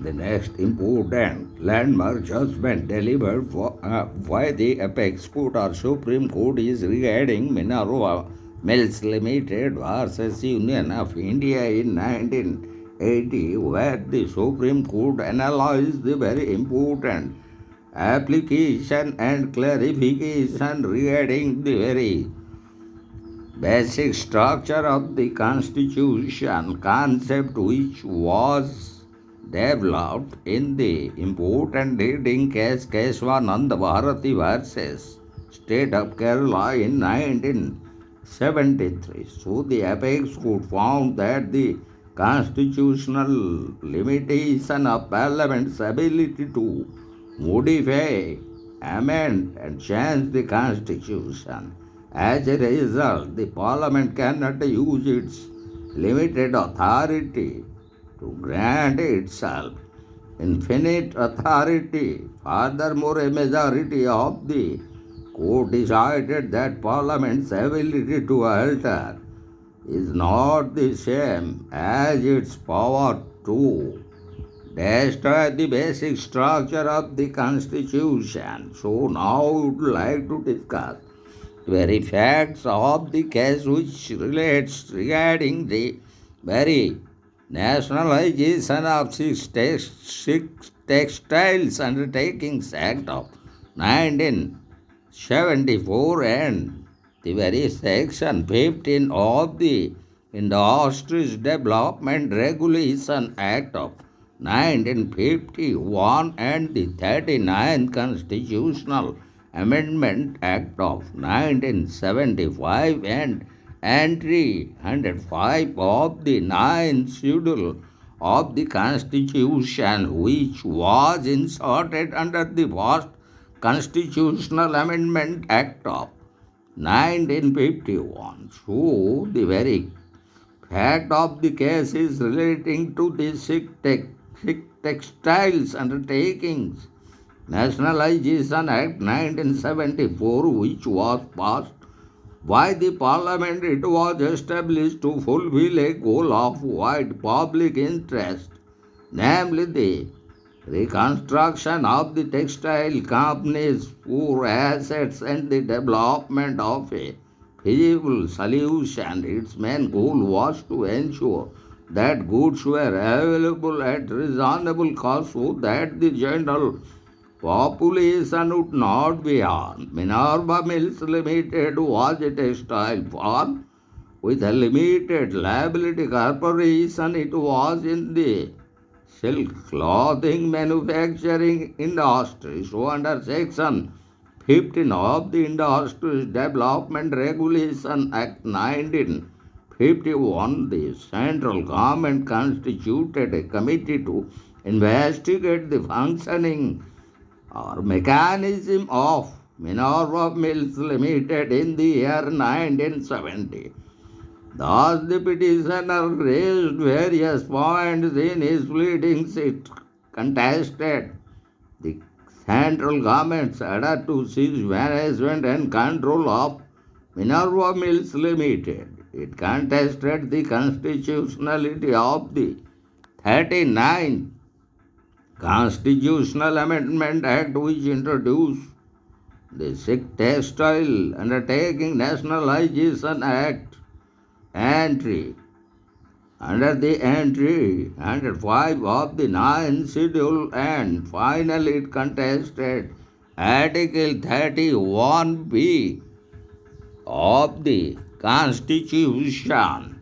The next important landmark judgment delivered by the apex court or Supreme Court is regarding Minerva Mills Limited vs. Union of India in 1980, where the Supreme Court analyzed the very important application and clarification regarding the very basic structure of the Constitution concept which was developed in the important leading case Keswanand Bharati versus State of Kerala in 1973. So the apex court found that the constitutional limitation of Parliament's ability to modify, amend, and change the Constitution. As a result, the Parliament cannot use its limited authority to grant itself infinite authority. Furthermore, a majority of the court decided that Parliament's ability to alter is not the same as its power to destroy the basic structure of the Constitution. So now we would like to discuss very facts of the case which relates regarding the very nationalization of six textiles undertakings act of 1974 and the very section 15 of the Industries Development Regulation Act of 1951 and the 39th Constitutional Amendment Act of 1975 and Entry 105 of the ninth schedule of the Constitution, which was inserted under the first Constitutional Amendment Act of 1951. So, the very fact of the case is relating to the six textiles undertakings Nationalization Act 1974, which was passed by the Parliament. It was established to fulfill a goal of wide public interest, namely the reconstruction of the textile companies' poor assets and the development of a feasible solution. Its main goal was to ensure that goods were available at reasonable cost so that the general population would not be harmed. Minerva Mills Limited was a textile firm with a limited liability corporation. It was in the silk clothing manufacturing industry. So under section 15 of the Industries Development Regulation Act 1951, the central government constituted a committee to investigate the functioning or mechanism of Minerva Mills Limited in the year 1970. Thus, the petitioner raised various points in his pleadings. It contested the central government's order to seize management and control of Minerva Mills Limited. It contested the constitutionality of the 39th Constitutional Amendment Act, which introduced the Sikh Textile Undertaking Nationalization Act entry. Under the entry 105 of the ninth schedule, and finally it contested Article 31B of the Constitution.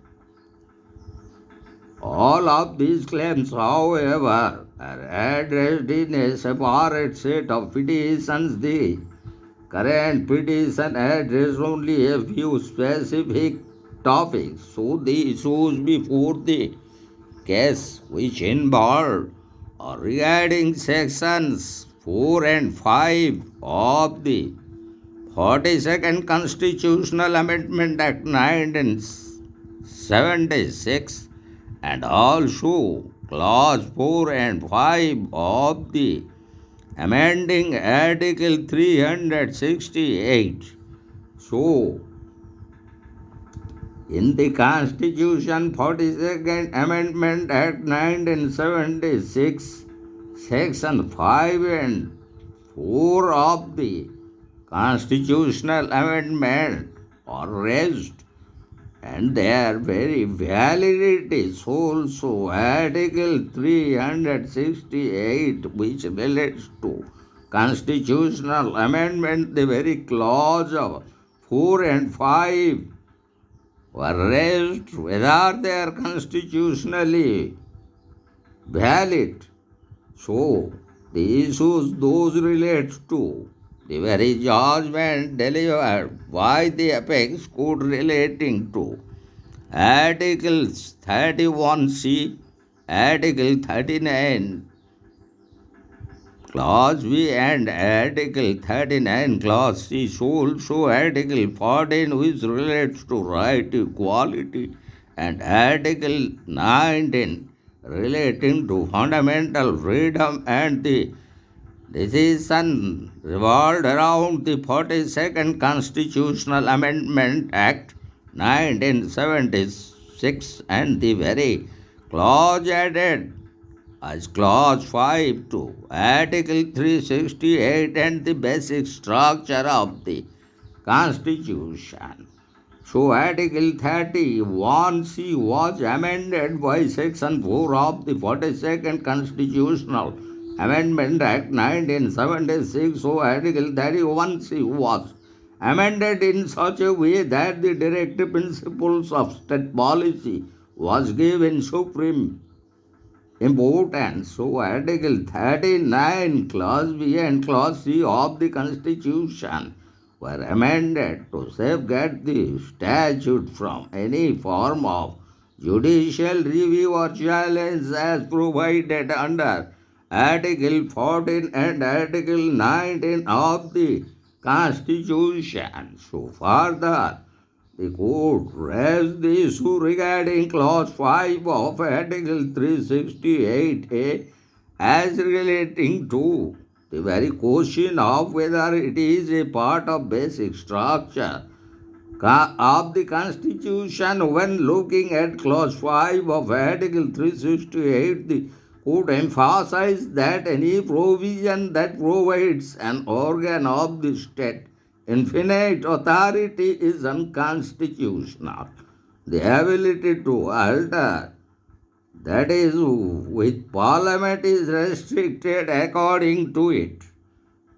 All of these claims, however, are addressed in a separate set of petitions. The current petition addresses only a few specific topics. So the issues before the case which involved regarding sections 4 and 5 of the 42nd Constitutional Amendment Act 1976 and also clause 4 and 5 of the amending Article 368. So, in the Constitution 42nd Amendment Act 1976, Section 5 and 4 of the Constitutional Amendment are raised and their very validity is also Article 368, which relates to constitutional amendment. The very clause of 4 and 5 were raised whether they are constitutionally valid. So, the issues those relate to the very judgment delivered by the apex court relating to Articles 31C, Article 39, Clause B and Article 39, Clause C, also Article 14 which relates to right to equality and Article 19 relating to fundamental freedom and the decision revolved around the 42nd Constitutional Amendment Act 1976 and the very clause added as Clause 5 to Article 368 and the basic structure of the Constitution. So, Article 31C was amended by Section 4 of the 42nd Constitutional Amendment Act 1976. So, Article 31C was amended in such a way that the directive principles of state policy was given supreme importance. So, Article 39, Clause B and Clause C of the Constitution were amended to safeguard the statute from any form of judicial review or challenge as provided under Article 14 and Article 19 of the Constitution. So, further, the court raised the issue regarding Clause 5 of Article 368A as relating to the very question of whether it is a part of basic structure of the Constitution. When looking at Clause 5 of Article 368, the court emphasized that any provision that provides an organ of the state infinite authority is unconstitutional. The ability to alter, that is, with Parliament, is restricted according to it.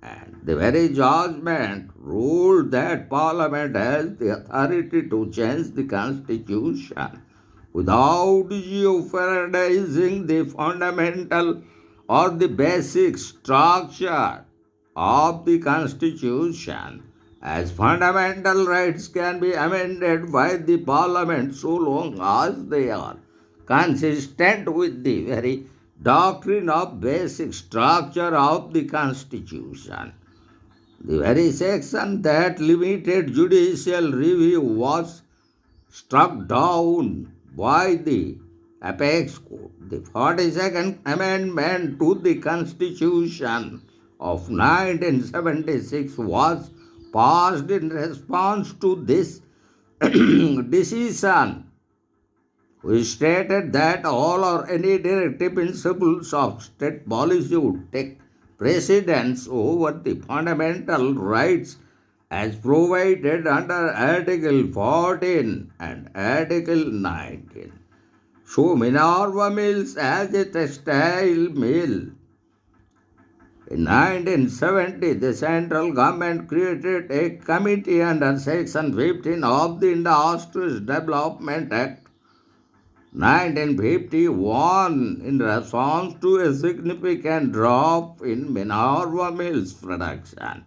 And the very judgment ruled that Parliament has the authority to change the Constitution without jeopardizing the fundamental or the basic structure of the Constitution, as fundamental rights can be amended by the Parliament so long as they are consistent with the very doctrine of basic structure of the Constitution. The very section that limited judicial review was struck down by the apex court. The 42nd Amendment to the Constitution of 1976 was passed in response to this decision, which stated that all or any directive principles of state policy would take precedence over the fundamental rights as provided under Article 14 and Article 19. So, Minerva Mills as a textile mill. In 1970, the central government created a committee under Section 15 of the Industrial Development Act 1951 in response to a significant drop in Minerva Mills production.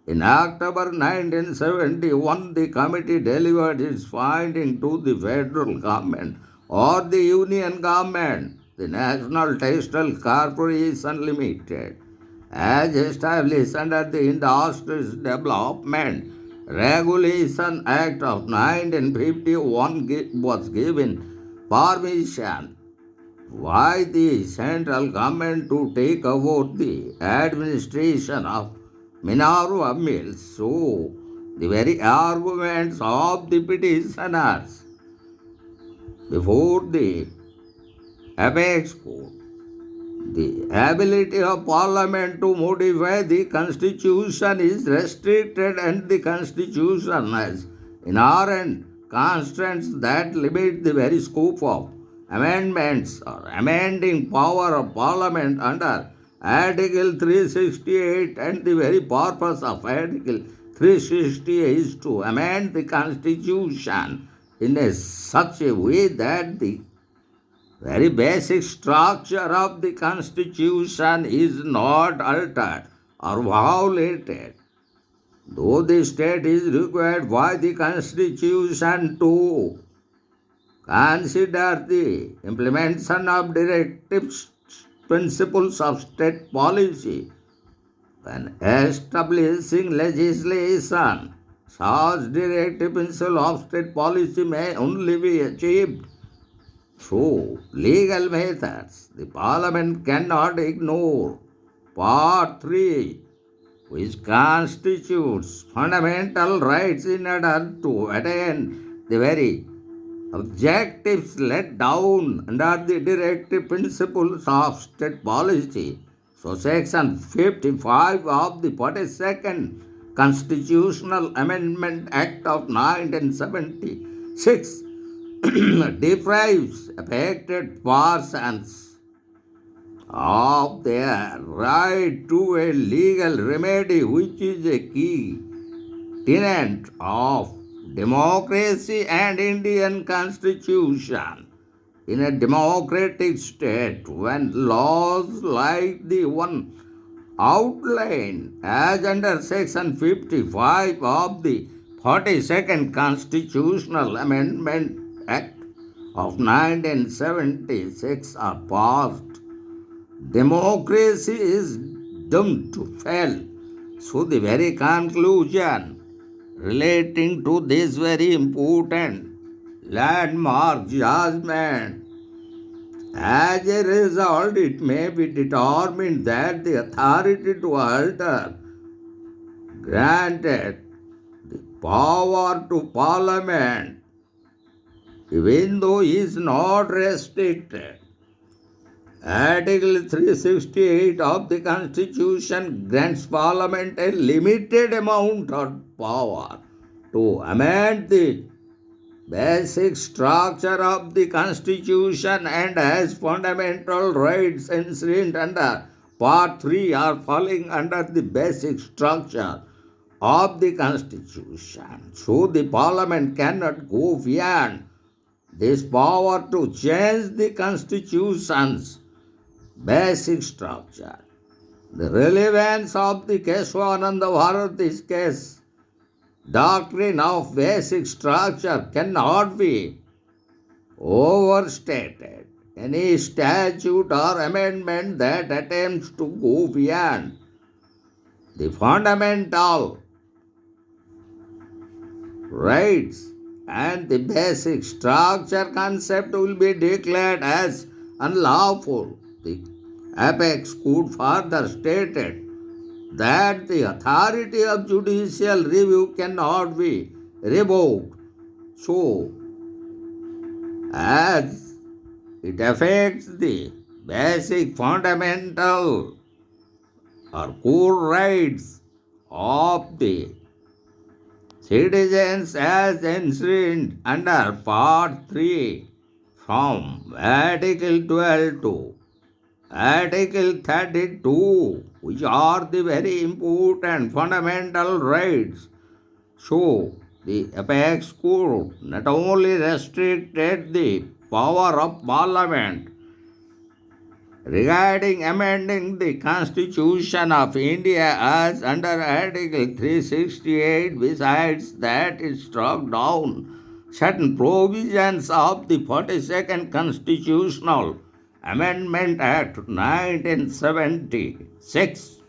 In October 1971, the committee delivered its finding to the federal government or the union government. The National Textile Corporation Limited, as established under the Industrial Development Regulation Act of 1951, was given permission by the central government to take over the administration of Minerva Mills. So, the very arguments of the petitioners before the apex court The ability of Parliament to modify the Constitution is restricted, and the Constitution has inherent constraints that limit the very scope of amendments or amending power of Parliament under Article 368, and the very purpose of Article 360 is to amend the Constitution in such a way that the very basic structure of the Constitution is not altered or violated, though the state is required by the Constitution to consider the implementation of directives principles of state policy when establishing legislation. Such directive principle of state policy may only be achieved through legal methods. The Parliament cannot ignore Part 3, which constitutes fundamental rights, in order to attain the very objectives laid down under the directive principles of state policy. So, Section 55 of the 42nd Constitutional Amendment Act of 1976 deprives affected persons of their right to a legal remedy, which is a key tenet of democracy and Indian Constitution. In a democratic state, when laws like the one outlined as under Section 55 of the 42nd Constitutional Amendment Act of 1976 are passed, democracy is doomed to fail. So, the very conclusion relating to this very important landmark judgment, as a result, it may be determined that the authority to alter granted the power to Parliament, even though is not restricted. Article 368 of the Constitution grants Parliament a limited amount of power to amend the basic structure of the Constitution, and as fundamental rights enshrined under Part 3 are falling under the basic structure of the Constitution. So the Parliament cannot go beyond this power to change the Constitution's basic structure. The relevance of the Keshavananda Bharati's case doctrine of basic structure cannot be overstated. Any statute or amendment that attempts to go beyond the fundamental rights and the basic structure concept will be declared as unlawful. The apex court further stated that the authority of judicial review cannot be revoked, so as it affects the basic fundamental or core rights of the citizens as enshrined under Part 3 from Article 12 to Article 32, which are the very important fundamental rights. So, the apex court not only restricted the power of Parliament regarding amending the Constitution of India as under Article 368, besides that it struck down certain provisions of the 42nd Constitutional Amendment Act 1976.